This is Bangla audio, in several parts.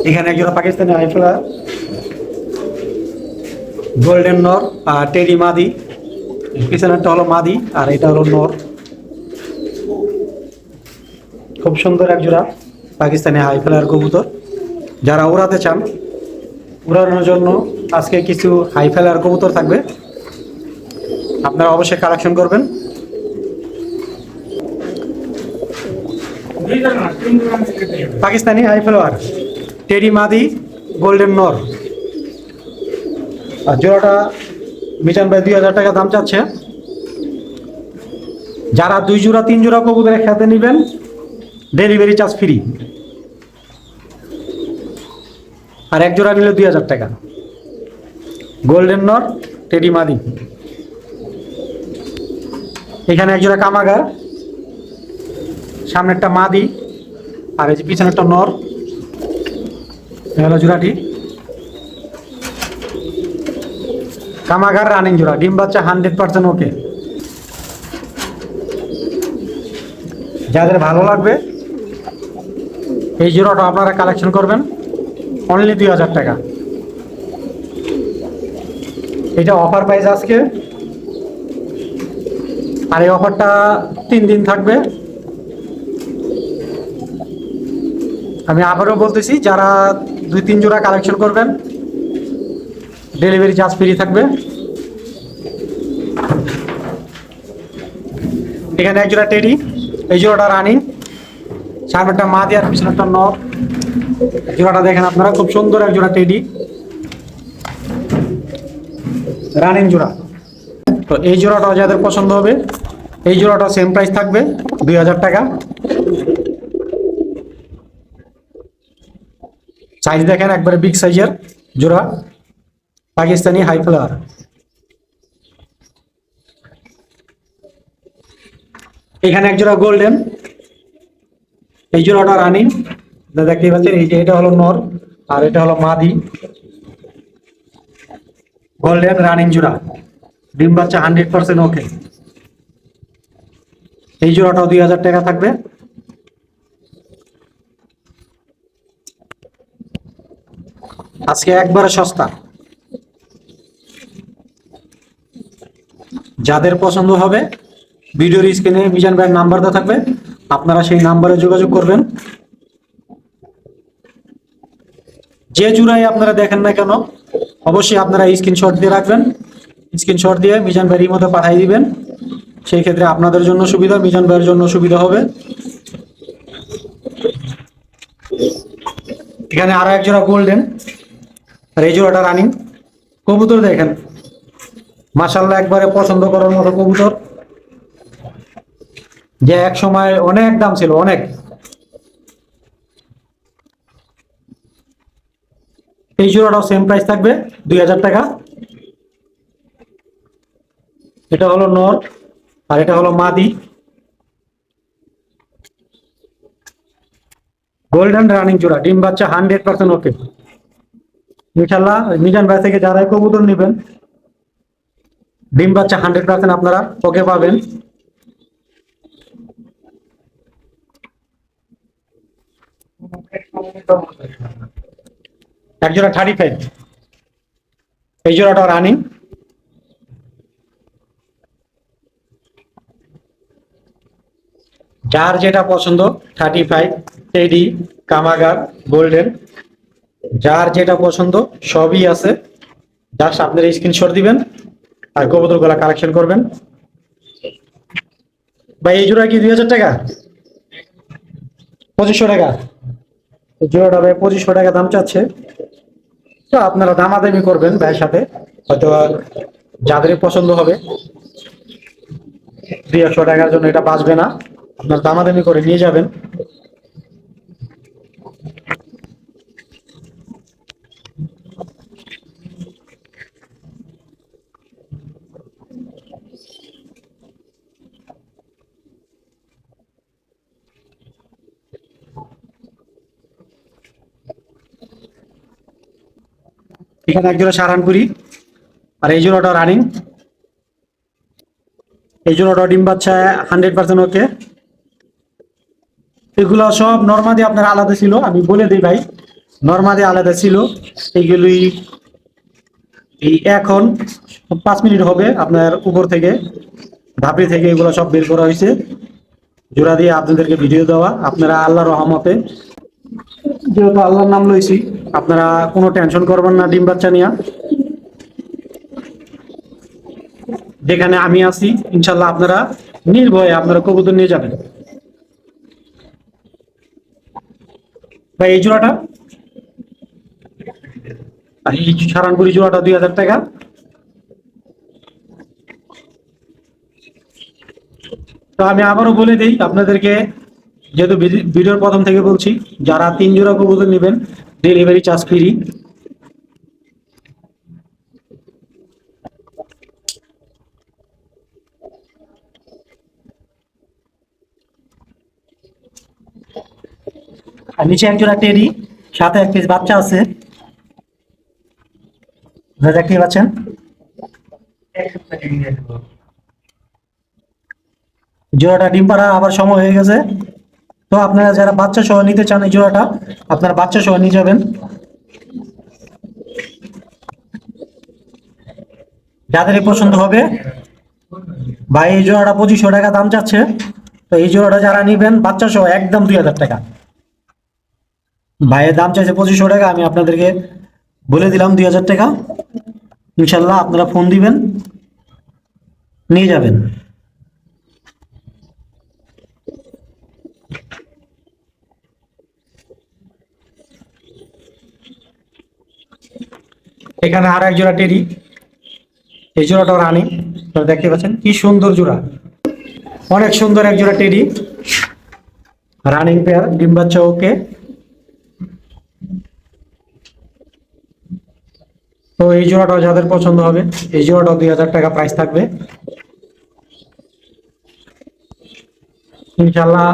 এখানে একজোড়া পাকিস্তানি আইফেলা গোল্ডেন নর আর টেডি মাদি, পিছনেরটা হলো মাদি আর এটা হলো নর। খুব সুন্দর একজোড়া পাকিস্তানি হাই ফ্লায়ার কবুতর। যারা উড়াতে চান, উড়ানোর জন্য আজকে কিছু হাই ফ্লায়ার কবুতর থাকবে, আপনারা অবশ্যই কালেকশন করবেন। পাকিস্তানি হাই ফ্লায়ার টেডি মাদি গোল্ডেন নর, আর জোড়াটা মিজান ভাই 2000 টাকা দাম চাচ্ছে। যারা 2 জোড়া 3 জোড়া কবুতর একসাথে নেবেন ডেলিভারি চার্জ ফ্রি, আর এক জোড়া নিলে 2000 টাকা। গোল্ডেন নর টেডি মাদি। এখানে এক জোড়া কামাগার, সামনে একটা মাদি আর এই যে পিছনে একটা নর। হলো জোড়াটি কামাগার রানিং জোড়া, ডিম বাচ্চা 100% ওকে। যাদের ভালো লাগবে এই জোড়াটা আপনারা কালেকশন করবেন, অনলি 2000 টাকা। এটা অফার প্রাইস আজকে, আর এই অফারটা 3 দিন থাকবে। আমি আবারও বলতেছি, যারা 2-3 জোড়া কালেকশন করবেন ডেলিভারি চার্জ ফ্রি থাকবে। এখানে এক জোড়া টেডি, এই জোড়াটা রানিং, সামনে একটা মাদি আর পিছনে একটা নর। জোড়াটা দেখেন আপনারা, খুব সুন্দর এক জোড়া টেডি রানিং জোড়া। তো এই জোড়াটাও যাদের পছন্দ হবে, এই জোড়াটা সেম প্রাইস থাকবে 2000 টাকা। সাইজ দেখেন একবারে বিগ সাইজের জোড়া পাকিস্তানি হাই ফ্লায়ার। এখানে এক জোড়া গোল্ডেন, এই জোড়াটা রানিং, দেখতেই পাচ্ছেন। এই যে এটা হলো নর আর এটা হলো মাদি। গোল্ডেন রানিং জোড়া, ডিম বাচ্চা 100% ওকে। এই জোড়াটাও 2000 টাকা থাকবে। আজকে একবারে সস্তা। যাদের পছন্দ হবে ভিডিওর স্ক্রিনে মিজান ভাইয়ের নাম্বার দেওয়া থাকবে, আপনারা সেই নাম্বারে যোগাযোগ করবেন। যে জোড়াই আপনারা দেখেন না কেন অবশ্যই আপনারা স্ক্রিনশট দিয়ে রাখবেন। স্ক্রিনশট দিয়ে মিজান ভাইয়ের মধ্যে পাঠিয়ে দিবেন। সেই ক্ষেত্রে আপনাদের জন্য সুবিধা, মিজান ভাইয়ের জন্য সুবিধা হবে। এখানে আরো এক জোড়া গোল্ডেন, আর এই জোড়াটা রানিং। কবুতর দেখেন মাশাআল্লাহ, একবারে পছন্দ করার মতো কবুতর, যে এক সময় অনেক দাম ছিল, অনেক। এই জোড়াটাও সেম প্রাইস থাকবে 2000 টাকা। এটা হলো নর আর এটা হলো মাদি। গোল্ডেন রানিং জোড়া, ডিম বাচ্চা 100% ওকে। ইনশাল্লাহ মিজান ভাই থেকে যারাই কবুতর নেবেন ডিম বাচ্চা 100% আপনারা ওকে পাবেন। এক জোড়া 35, এই জোড়াটা রানিং। যার যেটা পছন্দ 35 টেডি কামাগার গোল্ডেন, যার যেটা পছন্দ সবই আছে। জাস্ট আপনারা স্ক্রিনশট দিবেন আর কবুতরগুলা কালেকশন করবেন। ভাই এই জোড়া কি 2000 টাকা? 2500 টাকা জোড়াটা ভাই, 2500 টাকা দাম চাচ্ছে। তো আপনারা দামাদামি করবেন ভাইয়ের সাথে, হয়তো যাদের পছন্দ হবে 200 টাকার জন্য এটা বাঁচবে না, আপনার দামাদামি করে নিয়ে যাবেন। এখানে এক জোড়া সারানপুরি, আর এই জোড়াটা রানিং। এই জোড়াটা ডিম বাচ্চা 100% ওকে। এগুলো সব নর্মাদি আপনার আলাদা ছিল, আমি বলে দিই ভাই, নর্মাদি আলাদা ছিল। এইগুলি এই এখন 5 মিনিট হবে আপনার উপর থেকে ধাপড়ি থেকে এগুলো সব বের করা হয়েছে, জোড়া দিয়ে আপনাদেরকে ভিডিও দেওয়া। আপনারা আল্লাহর রহমতে, যেহেতু আল্লাহর নাম লইছি, আপনারা কোনো টেনশন করবেন না ডিম বাচ্চা নিয়ে। যেখানে আমি আছি ইনশাল্লাহ আপনারা নির্ভয়ে আপনারা কবুতর নিয়ে যাবেন। ভাই এই জোড়াটা, আর এই সারানপুরি জোড়াটা 2000 টাকা। তো আমি আবারও বলে দিই আপনাদেরকে, যেহেতু ভিডিওর প্রথম থেকে বলছি, যারা 3 জোড়া কবুতর নেবেন ডেলিভারি চার্জ ফ্রি। আর নিচে 1 জোড়া টেডি, সাথে 1 পিস বাচ্চা আছে, দেখতে পাচ্ছেন। জোড়াটা ডিম পাড়া আবার সময় হয়ে গেছে। তো আপনারা যারা বাচ্চা সহ নিতে চান এই জোড়াটা, আপনারা বাচ্চা সহ নিয়ে যাবেন। যাদেরই পছন্দ হবে, ভাই এই জোড়াটা 2500 টাকা দাম চাচ্ছে। তো এই জোড়াটা যারা নিবেন বাচ্চা সহ একদম 2000 টাকা। ভাইয়ের দাম চাইছে 2500 টাকা, আমি আপনাদেরকে বলে দিলাম 2000 টাকা। ইনশাল্লাহ আপনারা ফোন দিবেন, নিয়ে যাবেন। এখানে আর 1 জোড়া টেডি, এই জোড়াটাও রানি, দেখতে পাচ্ছেন কি সুন্দর জোড়া, অনেক সুন্দর 1 জোড়া টেডি, রানিং পেয়ার, ডিম বাচ্চা ওকে। তো এই জোড়াটাও যাদের পছন্দ হবে, এই জোড়াটাও 2000 টাকা প্রাইস থাকবে। ইনশাল্লাহ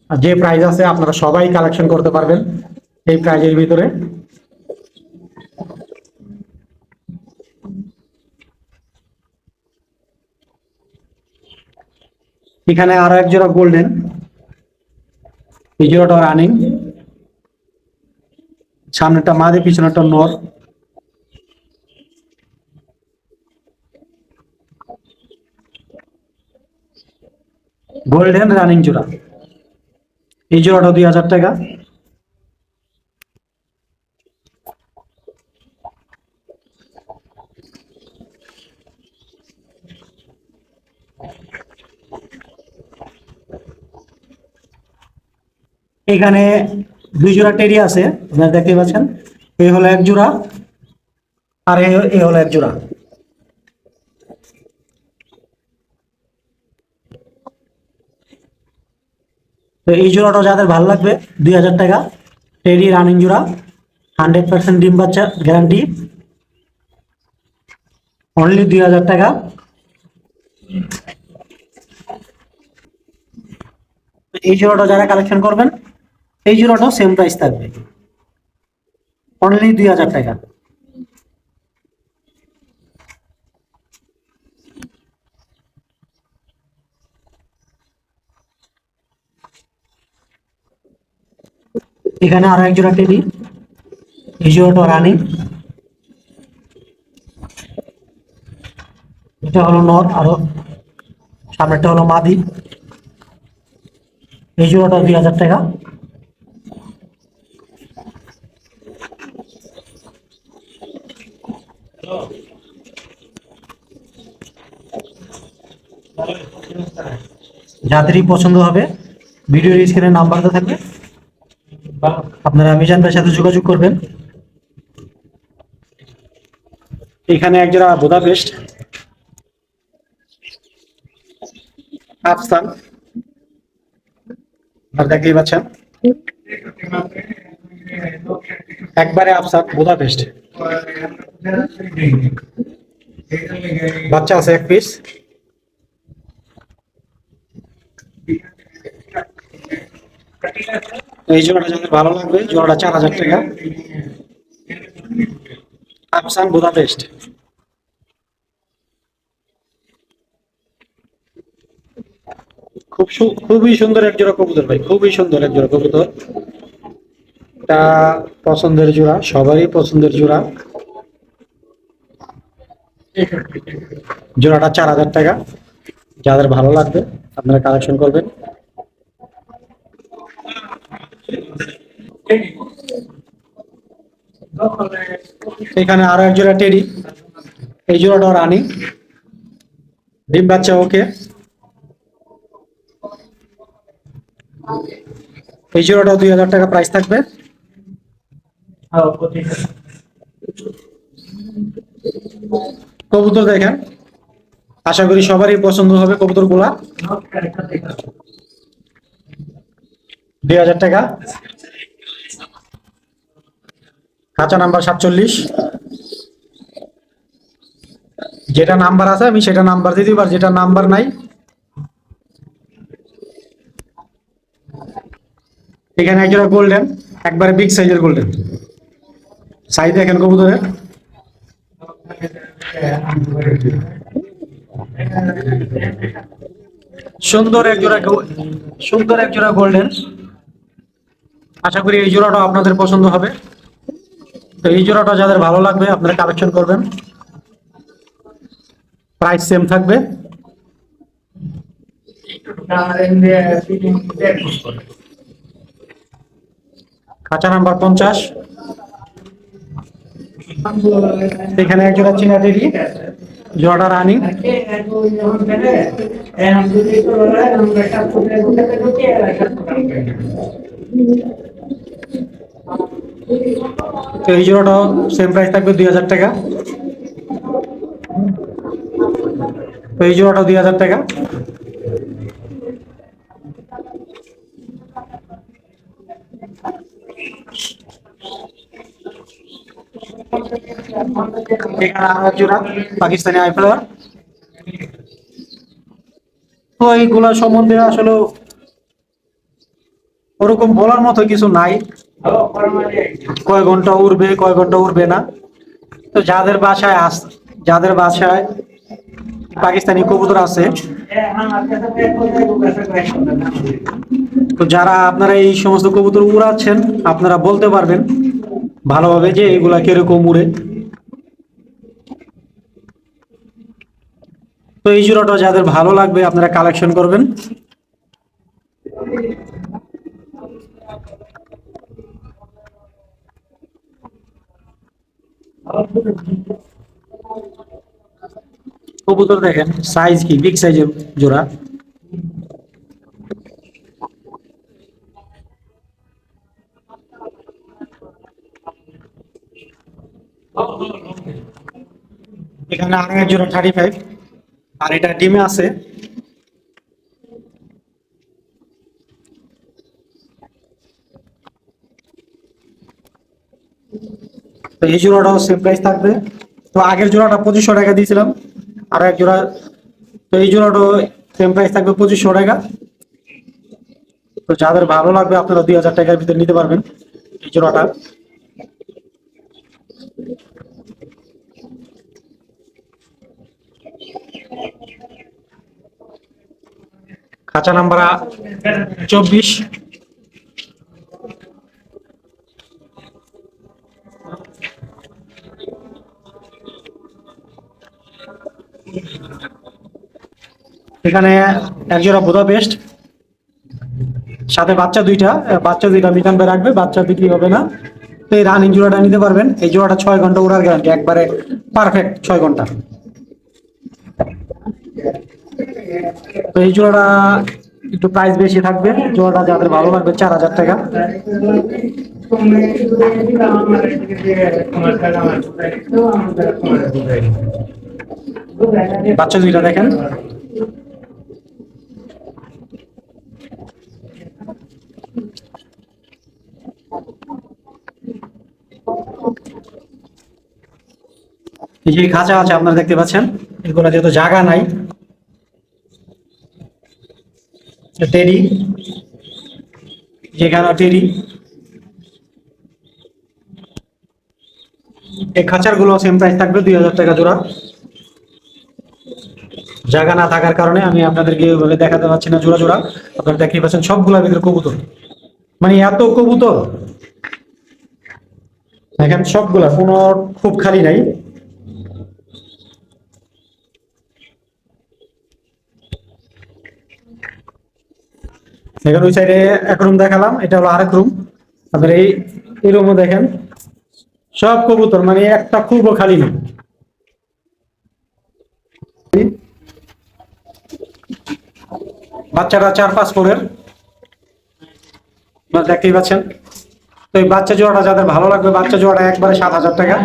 যে প্রাইস আছে আপনারা সবাই কালেকশন করতে পারবেন এই প্রাইজের ভিতরে। এখানে আরো 1 জোড়া গোল্ডেন, এই জোড়াটা রানিং, সামনেটা মাদি পিছনেটা নর। গোল্ডেন রানিং জোড়া, এই জোড়াটা 2000 টাকা। এখানে 2 জোড়া টেডি আছে, আপনারা দেখতে পাচ্ছেন। এই হলো 1 জোড়া, আর এই হলো 1 জোড়া। তো এই জোড়াটা যাদের ভালো লাগবে 2000 টাকা, টেডি রানিং জোড়া, 100% ডিম বাচ্চা গ্যারান্টি, অনলি 2000 টাকা। এই জোড়াটা যারা কালেকশন করবেন এই জোড়াটাও সেম প্রাইস থাকবে, অনলি 2000 টাকা। এখানে আরো 1 জোড়া টেডি, এই জোড়াটা রানিং, এটা হলো নর, আরো সামনেরটা হলো মাদি। এই জোড়াটা 2000 টাকা। যাদেরই পছন্দ হবে ভিডিওর স্ক্রিনে নাম্বারটা থাকবে, আপনারা মিজান ভাইয়ের সাথে যোগাযোগ করবেন। এখানে 1 জোড়া বুদাপেস্ট, আফসান, আর দেখতেই পাচ্ছেন একবারে আফসান বুদাপেস্ট, বাচ্চা আছে 1 পিস। এই জোড়াটা যাদের ভালো লাগবে, জোড়াটা 4000 টাকা, আফসান বুদাপেস্ট। খুবই সুন্দর এক জোড়া কবুতর ভাই, খুবই সুন্দর এক জোড়া কবুতর। এটা পছন্দের জোড়া, সবারই পছন্দের জোড়া। জোড়াটা 4,000 টাকা। যাদের ভালো লাগবে আপনারা কালেকশন করবেন। এখানে আরো এক জোড়া টেডি, এই জোড়াটাও রানী, ডিম বাচ্চা ওকে। এই জোড়াটাও 2,000 টাকা প্রাইস থাকবে। কবুতর দেখেন, আশা করি সবারই পছন্দ হবে কবুতর গুলা। 2,000 টাকা। খাঁচা নাম্বার 47। যেটা নাম্বার আছে আমি সেটা নাম্বার দিয়ে দিব, আর যেটা নাম্বার নাই। এখানে একজোড়া গোল্ডেন, একবারে বিগ সাইজের গোল্ডেন। সাইজ দেখেন কবুতরের, সুন্দর এক জোড়া সুন্দর এক জোড়া গোল্ডেন। আশা করি এই জোড়াটা আপনাদের পছন্দ হবে। তো এই জোড়াটা যাদের ভালো লাগবে আপনারা কালেকশন করবেন। প্রাইস সেম থাকবে। খাঁচা নাম্বার 50। এখানে এক জোড়া চীনা টেডি, জোড়াটা রানিং। তো এই জোড়াটাও সেম প্রাইস থাকবে 2,000 টাকা। তো এই জোড়াটাও 2,000 টাকা। এখানে আরো এক জোড়া পাকিস্তানি আইফ্লাওয়ার। তো এইগুলা সম্বন্ধে আসলে ওরকম বলার মতো কিছু নাই, কয় ঘন্টা উড়বে কয় ঘন্টা উড়বে না। তো যাদের বাসায় পাকিস্তানি কবুতর আছে, তো যারা আপনারা এই সমস্ত কবুতর উড়াচ্ছেন, আপনারা বলতে পারবেন ভালোভাবে যে এগুলা কিরকম উড়ে। তো এই জোড়াটা যাদের ভালো লাগবে আপনারা কালেকশন করবেন। কবুতর দেখেন সাইজ কি, বিগ সাইজের জোড়া। এখানে আরো এক জোড়া 35, আর এটা ডিমে আছে। তো এই জোড়াটাও সেম প্রাইস থাকবে। তো আগের জোড়াটা 2500 টাকা দিয়েছিলাম, আরো এক জোড়া। তো এই জোড়াটাও সেম প্রাইস থাকবে 2500 টাকা। তো যাদের ভালো লাগবে আপনারা 2,000 টাকার ভিতরে নিতে পারবেন এই জোড়াটা। খাঁচা নাম্বার 24। এখানে এক জোড়া বুদাপেস্ট, সাথে বাচ্চা দুইটা মিটান ভাই রাখবে, বাচ্চা বিক্রি হবে না। তো এই রানিং জোড়াটা নিতে পারবেন। এই জোড়াটা 6 ঘন্টা উড়ার গ্যারান্টি, একবারে পারফেক্ট 6 ঘন্টা। তো এই জোড়াটা একটু প্রাইস বেশি থাকবে। জোড়াটা যাদের ভালো লাগবে 4,000 টাকা। বাচ্চা দুইটা দেখেন। এই যে খাঁচা আছে আপনারা দেখতে পাচ্ছেন, এগুলো যেহেতু জায়গা নাই। টেডি, যেখানে টেডি, এই খাঁচার গুলো সেম প্রাইস থাকবে 2,000 টাকা জোড়া। জায়গা না থাকার কারণে আমি আপনাদেরকে ওইভাবে দেখাতে পারছি না জোড়া জোড়া। আপনারা দেখতেই পাচ্ছেন সবগুলোর ভিতরে কবুতর, মানে এত কবুতর দেখেন, সবগুলা কোনো খুব খালি নাই। দেখেন ওই সাইডে এক রুম দেখালাম, এটা হলো আরেক রুম। আপনার এই রুমও দেখেন সব কবুতর, মানে একটা খুবও খালি নেই। বাচ্চারা 4-5 ফোরের, আপনারা দেখতেই পাচ্ছেন। তো এই বাচ্চা জোড়াটা যাদের ভালো লাগবে, বাচ্চা জোড়াটা একবারে 7,000 টাকা।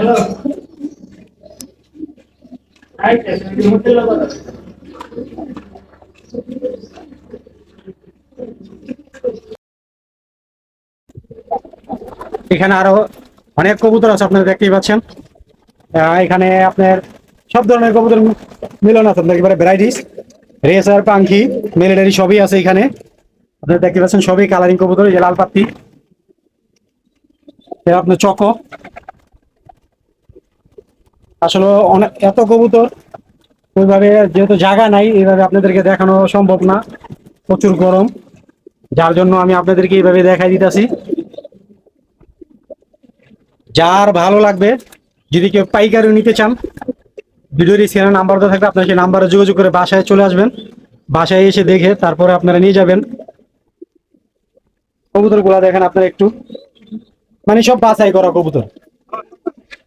এখানে আরো অনেক কবুতর আছে, আপনারা দেখতেই পাচ্ছেন। এখানে আপনার সব ধরনের কবুতর মিলন আছে, আপনার একেবারে ভ্যারাইটিস, রেসার, পাখি, মিলিটারি সবই আছে এখানে। আপনারা দেখতে পাচ্ছেন সবই কালারিং কবুতর। এই যে লাল পাত্তি, আপনার চকো, আসলে অনেক এত কবুতর ওইভাবে যেহেতু জায়গা নাই, এইভাবে আপনাদেরকে দেখানো সম্ভব না, প্রচুর গরম, যার জন্য আমি আপনাদেরকে এইভাবে দেখাই দিতেছি। যার ভালো লাগবে, যদি কেউ পাইকারি নিতে চান, ভিডিওর স্ক্রিনে নাম্বার দেওয়া থাকবে, আপনারা সেই নাম্বারে যোগাযোগ করে বাসায় চলে আসবেন। বাসায় এসে দেখে তারপরে আপনারা নিয়ে যাবেন। কবুতর গুলা দেখেন আপনারা একটু, মানে সব বাছাই করা কবুতর,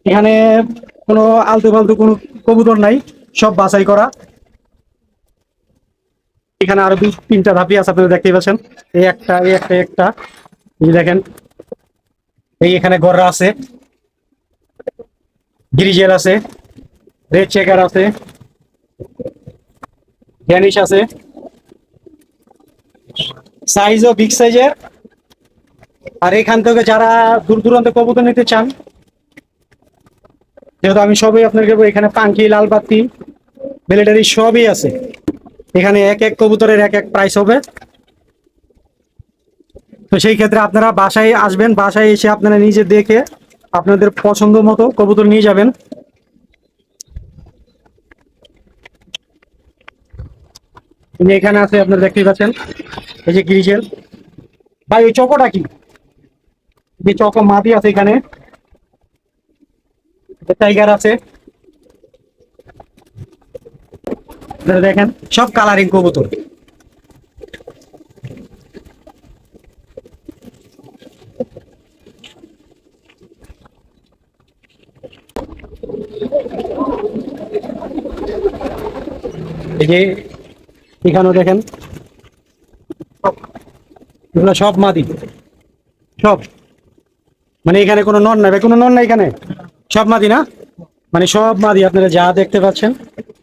এখানে কোনো আলতু ফালতু কোনো কবুতর নাই, সব বাছাই করা। এখানে আরো 2-3টা ধাপি আছে, আপনারা দেখতেই পাচ্ছেন। এই একটা, এই একটা, একটা, এই দেখেন, এই এখানে গররা আছে, গ্রিজেল আছে, রেড চেকার আছে, ড্যানিশ আছে, সাইজও বিগ সাইজের। আর এখান থেকে যারা দূর দূরান্তে কবুতর নিতে চান, যেহেতু আমি সবই আপনাকে এখানে পাখি, লাল বাতি, মিলিটারি সবই আছে। এখানে এক এক কবুতরের এক এক প্রাইস হবে। তো সেই ক্ষেত্রে আপনারা বাসায় আসবেন, বাসায় এসে আপনারা নিজে দেখে আপনাদের পছন্দ মতো কবুতর নিয়ে যাবেন। এখানে আছে, আপনারা দেখতেই পাচ্ছেন, এই যে গ্রিজেল। ভাই ওই চকোটা কি? যে চকো মাদি আছে এখানে, টাইগার আছে, দেখেন সব কালারিং কবুতর। এই যে এখানেও দেখেন, এগুলো সব মাদি, সব, মানে এখানে কোনো নন নাই, কোনো নন নাই এখানে, সব মাদি না, মানে সব মাদি, আপনারা যা দেখতে পাচ্ছেন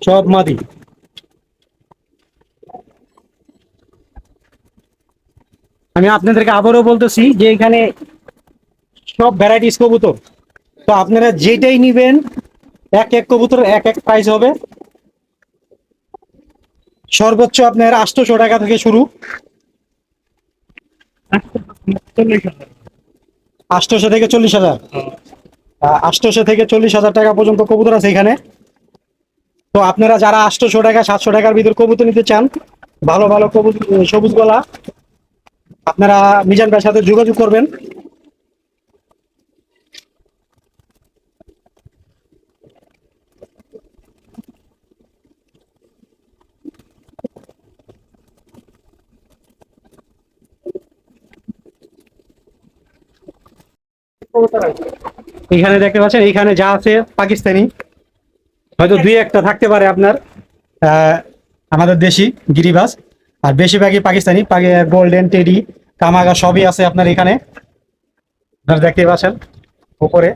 সব মাদি। আমি আপনাদেরকে আবারও বলতেছি যে এখানে সব ভ্যারাইটিস কবুতর, তো আপনারা যেটাই নিবেন এক এক কবুতর এক এক প্রাইস হবে। সর্বোচ্চ আপনার 800 টাকা থেকে শুরু, 800 থেকে 40,000, 800 থেকে 40,000 টাকা পর্যন্ত কবুতর আছে এখানে। তো আপনারা যারা 800 টাকা 700 টাকার ভিতর কবুতর নিতে চান, ভালো ভালো কবুতর, সবুজ গলা, আপনারা মিজান ভাইয়ের সাথে যোগাযোগ করবেন। এখানে দেখতে পাচ্ছেন, এখানে যা আছে পাকিস্তানি, হয়তো 2-1টা থাকতে পারে আপনার আমাদের দেশি গিরিবাজ, আর বেশিরভাগই পাকিস্তানি, গোল্ডেন, টেডি, কামাগা সবই আছে আপনার এখানে, আপনারা দেখতেই পাচ্ছেন উপরে।